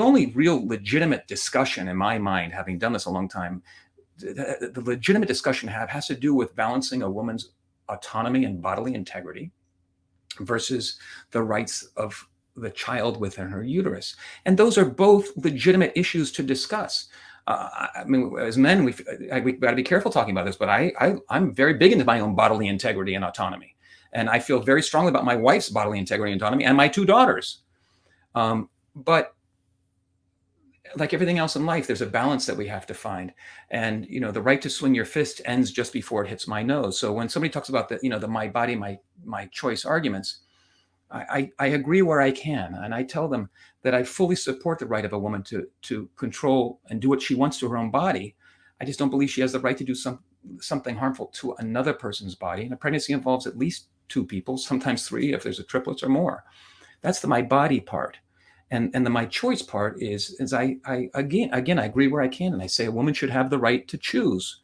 only real legitimate discussion in my mind, having done this a long time, the legitimate discussion has to do with balancing a woman's autonomy and bodily integrity versus the rights of the child within her uterus. And those are both legitimate issues to discuss. I mean, as men, we've got to be careful talking about this, but I'm very big into my own bodily integrity and autonomy. And I feel very strongly about my wife's bodily integrity and autonomy and my two daughters. But like everything else in life, there's a balance that we have to find. And, the right to swing your fist ends just before it hits my nose. So when somebody talks about the my body, my choice arguments, I agree where I can. And I tell them that I fully support the right of a woman to control and do what she wants to her own body. I just don't believe she has the right to do something harmful to another person's body. And a pregnancy involves at least two people, sometimes three, if there's a triplets or more. That's the my body part. And the my choice part is I again, I agree where I can. And I say a woman should have the right to choose.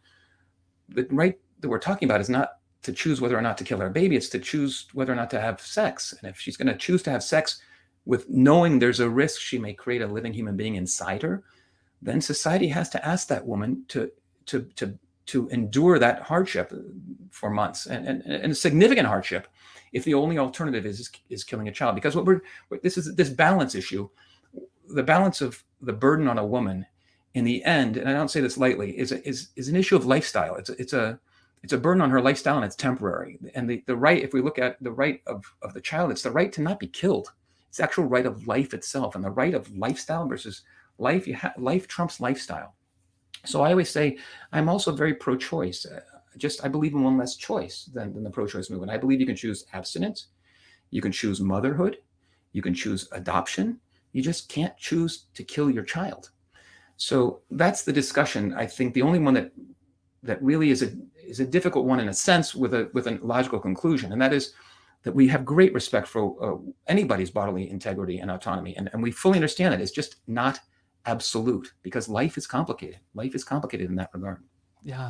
The right that we're talking about is not to choose whether or not to kill her baby. It's to choose whether or not to have sex. And if she's going to choose to have sex with knowing there's a risk she may create a living human being inside her, then society has to ask that woman to endure that hardship for months and a significant hardship if the only alternative is killing a child. Because this balance issue, the balance of the burden on a woman in the end, and I don't say this lightly, is an issue of lifestyle. It's a burden on her lifestyle, and it's temporary. And the right, if we look at the right of the child, it's the right to not be killed. It's the actual right of life itself, and the right of lifestyle versus life. Life trumps lifestyle. So I always say I'm also very pro-choice. I believe in one less choice than the pro-choice movement. I believe you can choose abstinence, you can choose motherhood, you can choose adoption. You just can't choose to kill your child. So that's the discussion. I think the only one that really is a difficult one in a sense with a logical conclusion, and that is that we have great respect for anybody's bodily integrity and autonomy, and we fully understand that it's just not absolute, because life is complicated. Life is complicated in that regard. Yeah,